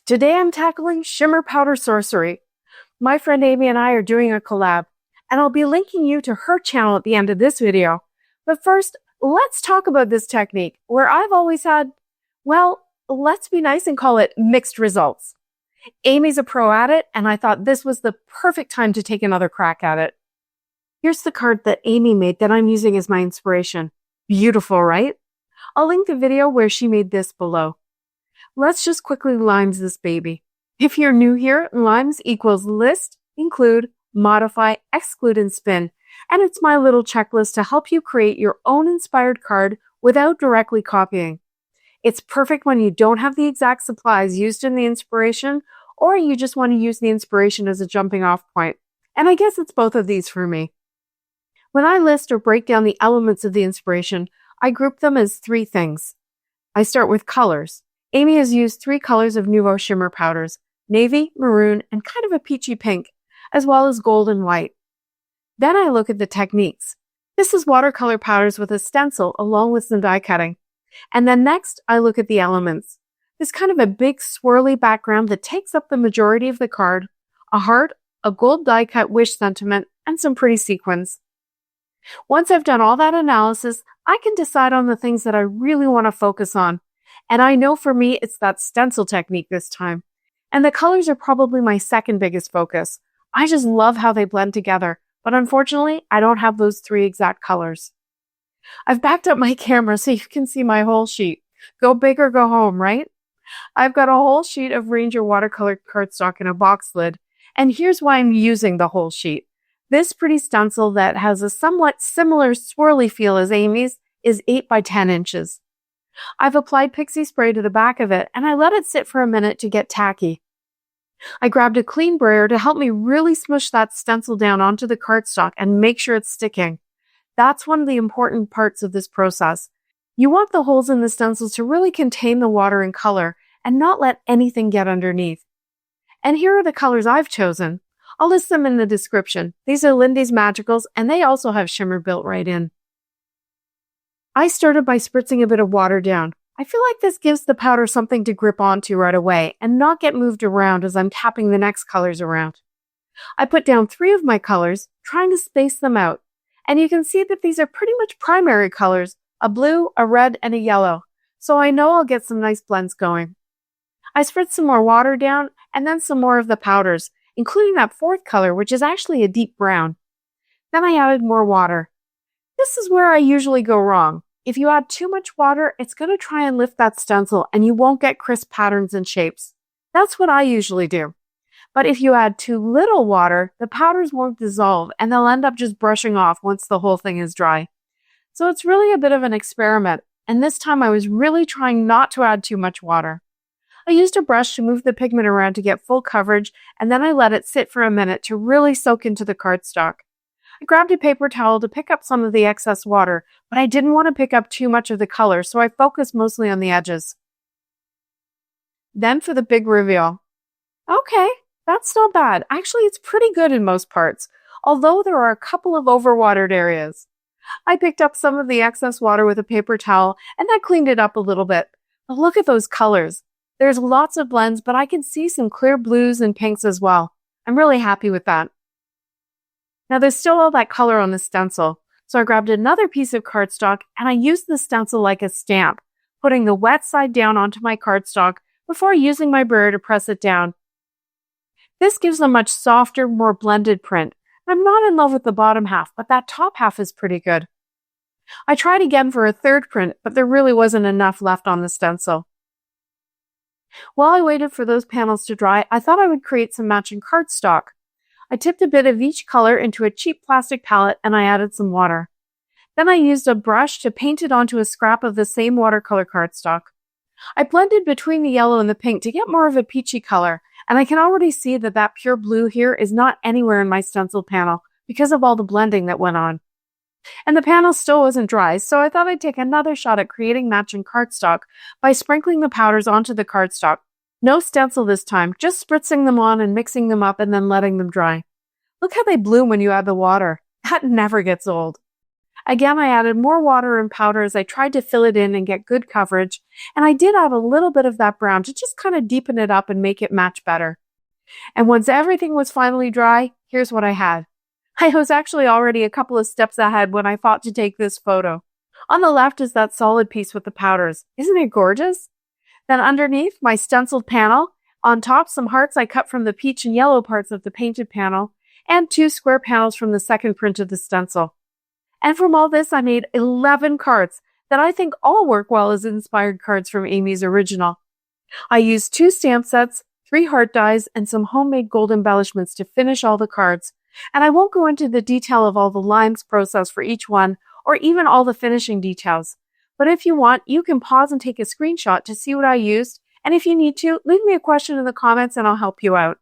Today I'm tackling shimmer powder sorcery. My friend Amy and I are doing a collab, and I'll be linking you to her channel at the end of this video. But first, let's talk about this technique, where I've always had, well, let's be nice and call it mixed results. Amy's a pro at it, and I thought this was the perfect time to take another crack at it. Here's the card that Amy made that I'm using as my inspiration. Beautiful, right? I'll link the video where she made this below. Let's just quickly limes this baby. If you're new here, limes equals list, include, modify, exclude, and spin. And it's my little checklist to help you create your own inspired card without directly copying. It's perfect when you don't have the exact supplies used in the inspiration, or you just want to use the inspiration as a jumping off point. And I guess it's both of these for me. When I list or break down the elements of the inspiration, I group them as three things. I start with colors. Amy has used 3 colors of Nouveau shimmer powders, navy, maroon, and kind of a peachy pink, as well as gold and white. Then I look at the techniques. This is watercolor powders with a stencil along with some die cutting. And then next, I look at the elements. There's kind of a big swirly background that takes up the majority of the card, a heart, a gold die cut wish sentiment, and some pretty sequins. Once I've done all that analysis, I can decide on the things that I really want to focus on. And I know for me, it's that stencil technique this time. And the colors are probably my second biggest focus. I just love how they blend together, but unfortunately, I don't have those 3 exact colors. I've backed up my camera so you can see my whole sheet. Go big or go home, right? I've got a whole sheet of Ranger watercolor cardstock in a box lid, and here's why I'm using the whole sheet. This pretty stencil that has a somewhat similar swirly feel as Amy's is 8 by 10 inches. I've applied pixie spray to the back of it, and I let it sit for a minute to get tacky. I grabbed a clean brayer to help me really smush that stencil down onto the cardstock and make sure it's sticking. That's one of the important parts of this process. You want the holes in the stencils to really contain the water and color and not let anything get underneath. And here are the colors I've chosen. I'll list them in the description. These are Lindy's Magicals, and they also have shimmer built right in. I started by spritzing a bit of water down. I feel like this gives the powder something to grip onto right away and not get moved around as I'm tapping the next colors around. I put down 3 of my colors, trying to space them out. And you can see that these are pretty much primary colors, a blue, a red, and a yellow. So I know I'll get some nice blends going. I spritzed some more water down and then some more of the powders, including that 4th color, which is actually a deep brown. Then I added more water. This is where I usually go wrong. If you add too much water, it's going to try and lift that stencil and you won't get crisp patterns and shapes. That's what I usually do. But if you add too little water, the powders won't dissolve and they'll end up just brushing off once the whole thing is dry. So it's really a bit of an experiment, and this time I was really trying not to add too much water. I used a brush to move the pigment around to get full coverage, and then I let it sit for a minute to really soak into the cardstock. I grabbed a paper towel to pick up some of the excess water, but I didn't want to pick up too much of the color, so I focused mostly on the edges. Then for the big reveal. Okay, that's not bad. Actually, it's pretty good in most parts, although there are a couple of overwatered areas. I picked up some of the excess water with a paper towel, and that cleaned it up a little bit. But look at those colors. There's lots of blends, but I can see some clear blues and pinks as well. I'm really happy with that. Now there's still all that color on the stencil, so I grabbed another piece of cardstock and I used the stencil like a stamp, putting the wet side down onto my cardstock before using my brayer to press it down. This gives a much softer, more blended print. I'm not in love with the bottom half, but that top half is pretty good. I tried again for a 3rd print, but there really wasn't enough left on the stencil. While I waited for those panels to dry, I thought I would create some matching cardstock. I tipped a bit of each color into a cheap plastic palette and I added some water. Then I used a brush to paint it onto a scrap of the same watercolor cardstock. I blended between the yellow and the pink to get more of a peachy color, and I can already see that that pure blue here is not anywhere in my stencil panel because of all the blending that went on. And the panel still wasn't dry, so I thought I'd take another shot at creating matching cardstock by sprinkling the powders onto the cardstock. No stencil this time, just spritzing them on and mixing them up and then letting them dry. Look how they bloom when you add the water. That never gets old. Again, I added more water and powder as I tried to fill it in and get good coverage, and I did add a little bit of that brown to just kind of deepen it up and make it match better. And once everything was finally dry, here's what I had. I was actually already a couple of steps ahead when I thought to take this photo. On the left is that solid piece with the powders. Isn't it gorgeous? Then underneath, my stenciled panel. On top, some hearts I cut from the peach and yellow parts of the painted panel, and 2 square panels from the second print of the stencil. And from all this, I made 11 cards that I think all work well as inspired cards from Amy's original. I used 2 stamp sets, 3 heart dies, and some homemade gold embellishments to finish all the cards. And I won't go into the detail of all the lines process for each one, or even all the finishing details. But if you want, you can pause and take a screenshot to see what I used, and if you need to, leave me a question in the comments and I'll help you out.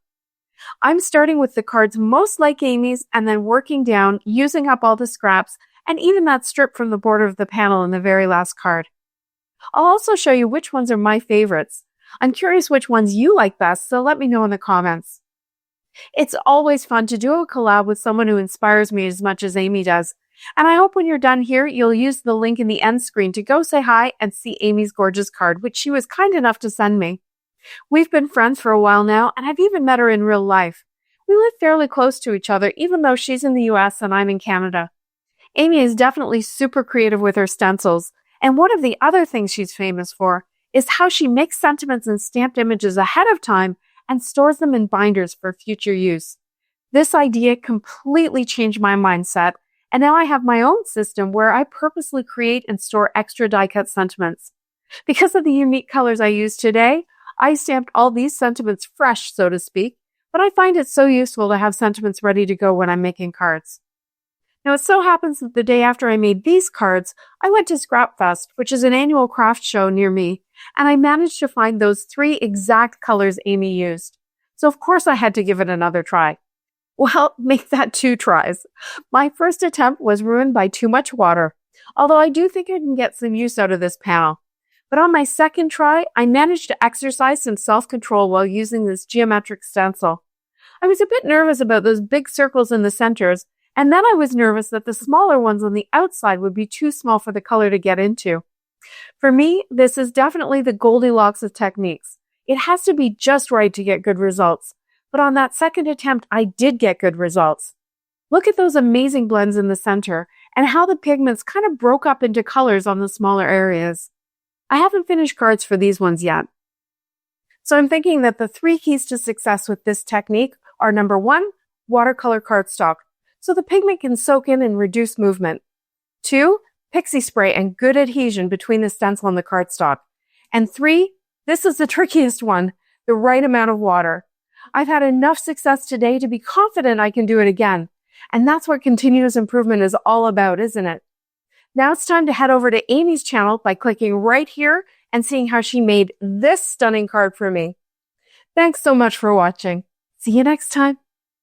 I'm starting with the cards most like Amy's and then working down, using up all the scraps, and even that strip from the border of the panel in the very last card. I'll also show you which ones are my favorites. I'm curious which ones you like best, so let me know in the comments. It's always fun to do a collab with someone who inspires me as much as Amy does. And I hope when you're done here, you'll use the link in the end screen to go say hi and see Amy's gorgeous card, which she was kind enough to send me. We've been friends for a while now, and I've even met her in real life. We live fairly close to each other, even though she's in the US and I'm in Canada. Amy is definitely super creative with her stencils, and one of the other things she's famous for is how she makes sentiments and stamped images ahead of time and stores them in binders for future use. This idea completely changed my mindset, and now I have my own system where I purposely create and store extra die-cut sentiments. Because of the unique colors I use today, I stamped all these sentiments fresh, so to speak, but I find it so useful to have sentiments ready to go when I'm making cards. Now, it so happens that the day after I made these cards, I went to Scrap Fest, which is an annual craft show near me, and I managed to find those 3 exact colors Amy used. So of course I had to give it another try. Well, make that 2 tries. My first attempt was ruined by too much water, although I do think I can get some use out of this panel. But on my second try, I managed to exercise some self-control while using this geometric stencil. I was a bit nervous about those big circles in the centers, and then I was nervous that the smaller ones on the outside would be too small for the color to get into. For me, this is definitely the Goldilocks of techniques. It has to be just right to get good results. But on that second attempt, I did get good results. Look at those amazing blends in the center and how the pigments kind of broke up into colors on the smaller areas. I haven't finished cards for these ones yet. So I'm thinking that the 3 keys to success with this technique are number 1, watercolor cardstock, so the pigment can soak in and reduce movement. 2, pixie spray and good adhesion between the stencil and the cardstock. And 3, this is the trickiest one, the right amount of water. I've had enough success today to be confident I can do it again. And that's what continuous improvement is all about, isn't it? Now it's time to head over to Amy's channel by clicking right here and seeing how she made this stunning card for me. Thanks so much for watching. See you next time.